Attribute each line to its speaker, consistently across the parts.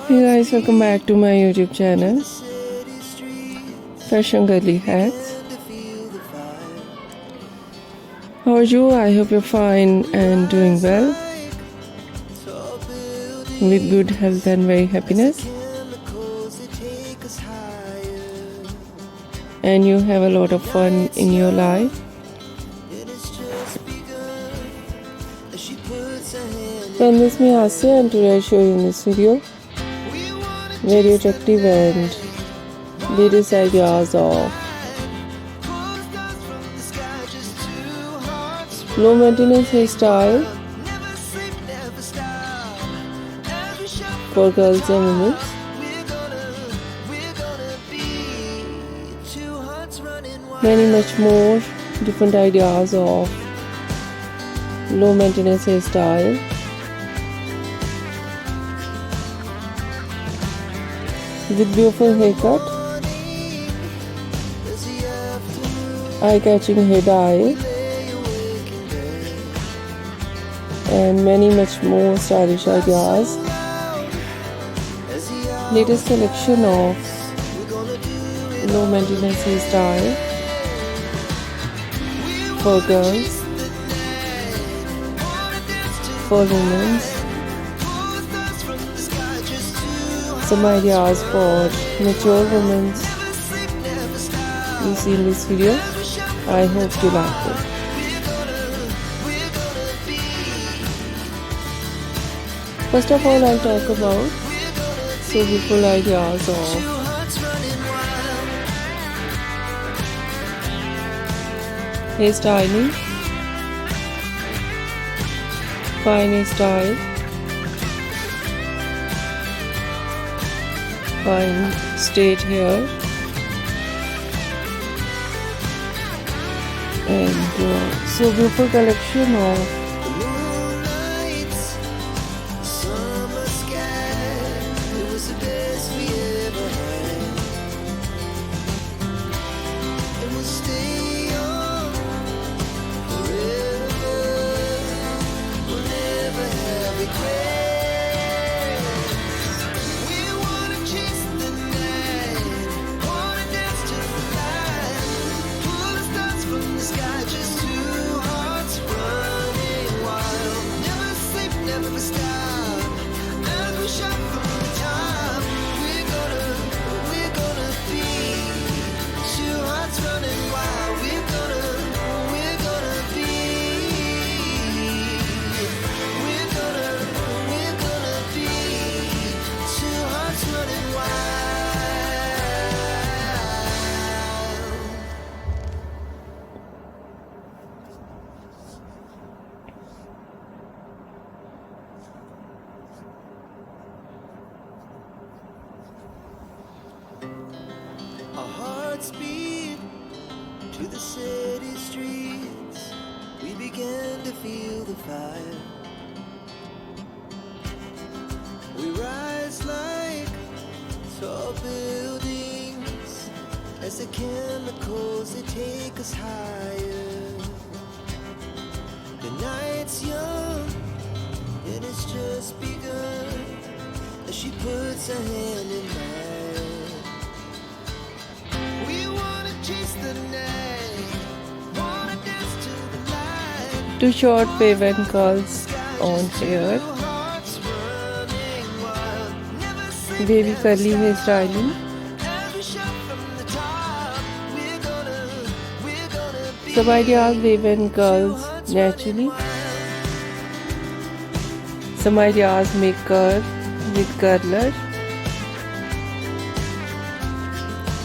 Speaker 1: Hey guys, welcome back to my YouTube channel, Fashion Girly Hacks. How are you? I hope you're fine and doing well, with good health and very happiness. And you have a lot of fun in your life. Trendiest Mesmerizing, and today I show you in this video very attractive and various ideas of low maintenance hairstyle for girls and women. Many much more different ideas of low maintenance hairstyle with beautiful haircut, eye-catching hair dye, and many much more stylish ideas. Latest collection of low maintenance hairstyle for girls, for women. Some ideas for mature women you see in this video. I hope you like it. First of all, I'll talk about so beautiful ideas of hairstyling, fine hairstyle, fine straight hair, and so beautiful collection of
Speaker 2: speed to the city streets, we began to feel the fire. We rise like tall buildings as the chemicals they take us higher. The night's young and it's just begun as she puts her hand in mine.
Speaker 1: two short wave curls on hair, baby curly hairstyling, some ideas wave and curls naturally, some ideas make curl with curler,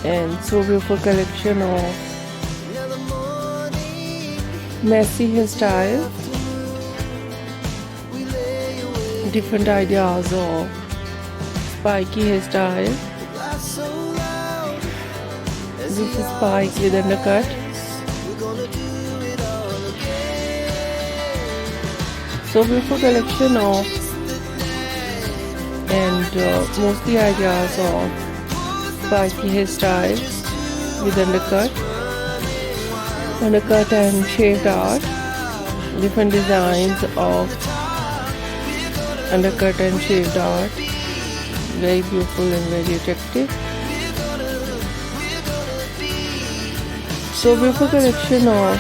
Speaker 1: and so beautiful collection of messy hairstyle, different ideas of spiky hairstyle. This is spike with undercut, so beautiful collection of and mostly ideas of spiky hairstyle with undercut and shaved art, different designs of undercut and shaved art, very beautiful and very attractive. So beautiful collection of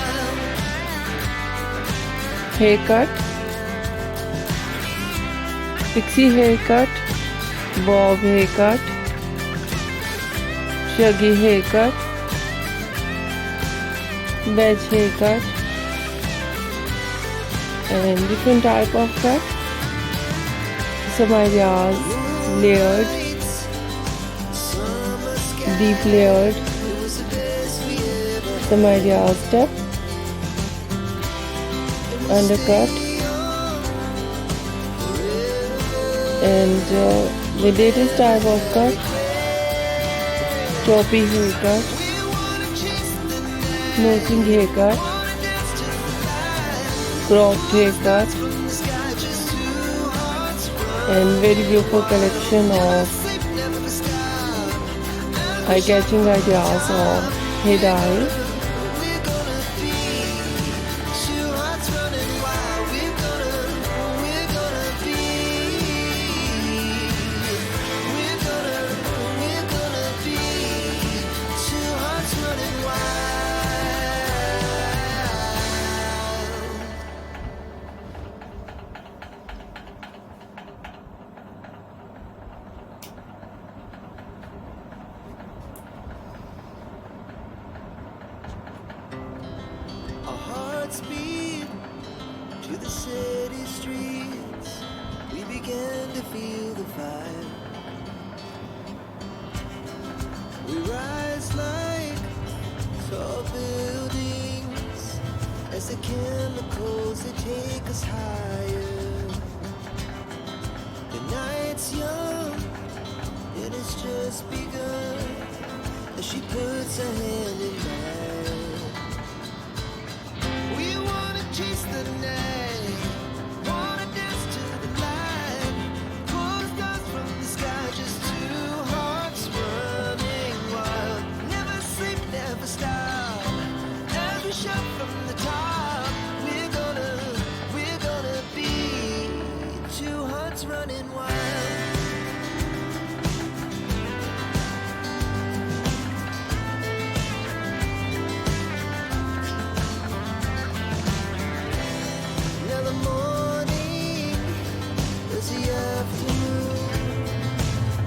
Speaker 1: haircut, Pixie haircut, bob haircut, shaggy haircut, wedge haircut, and different type of cut. Some ideas: layered, deep layered. Some ideas: step, undercut, and the latest type of cut: choppy haircut, nosing haircut, cropped haircut, and very beautiful collection of eye-catching ideas of hair dye.
Speaker 2: Our hearts beat to the city streets. We began to feel the fire. We rise like tall buildings as the chemicals they take us higher. The night's young and it's just begun as she puts her hand in mine. We wanna chase the night, wanna dance to the light. Pulls dust from the sky, just two hearts running wild. Never sleep, never stop. As we shout from the top, we're gonna be two hearts running wild. Now the morning is the afternoon.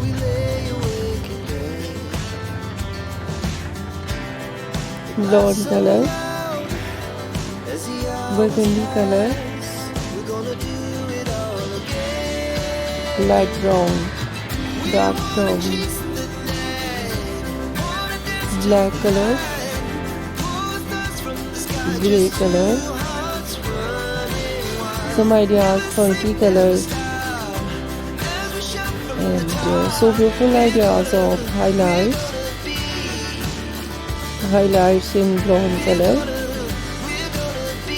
Speaker 2: We lay awake in bed.
Speaker 1: Blonde color,
Speaker 2: As the hours
Speaker 1: burgundy color,
Speaker 2: we're gonna do it all again.
Speaker 1: light brown, dark brown,
Speaker 2: Chase the night, wanna dance to
Speaker 1: black color,
Speaker 2: pulls dust from the sky.
Speaker 1: grey color.
Speaker 2: Two hearts running wild.
Speaker 1: Some ideas: funky colors,
Speaker 2: As we shout from
Speaker 1: and so beautiful ideas of highlights in blonde color,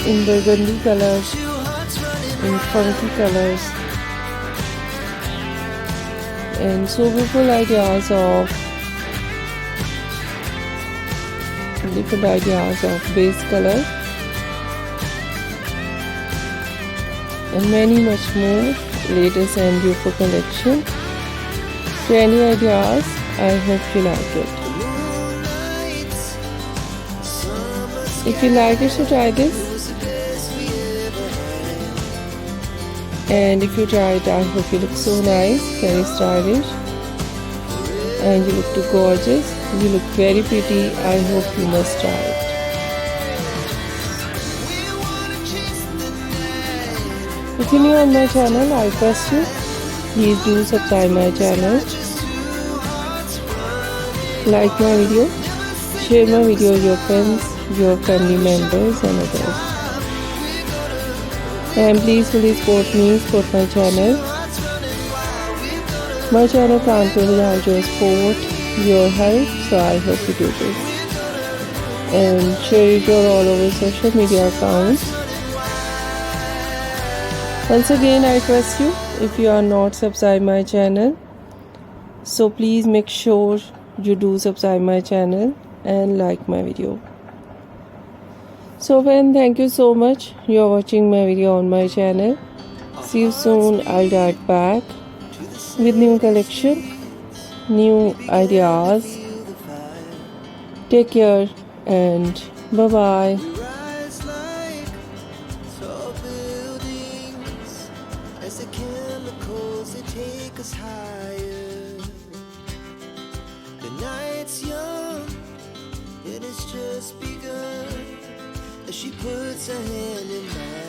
Speaker 1: in burgundy colors,
Speaker 2: two hearts running
Speaker 1: in funky colors, and so beautiful ideas of different ideas of base color, and many much more latest and beautiful collection. Trendy ideas. I hope you like it.
Speaker 2: moonlights. Summer
Speaker 1: If you like it, so try this.
Speaker 2: was the best we ever had.
Speaker 1: And if you try it, I hope you look so nice, very stylish, and you look too gorgeous. You look very pretty. I hope you must try it.
Speaker 2: We wanna chase the night.
Speaker 1: If you're new on my channel, I request you, please do subscribe my channel,
Speaker 2: Just two hearts running.
Speaker 1: like my video, share my video with your friends, your family members and others. And please support me, support my channel.
Speaker 2: Hearts running wild.
Speaker 1: My channel can't go without your support, your help, so I hope you do this. And share it all over social media accounts. Once again, I request you, if you are not subscribed my channel, so please make sure you do subscribe my channel and like my video. So friend, thank you so much. You are watching my video on my channel. See you soon. I'll get back with new collection, new ideas. Take care and bye bye.
Speaker 2: Rise like tall buildings as the chemicals they take us higher. The night's young, it has just begun as she puts her hand in mine.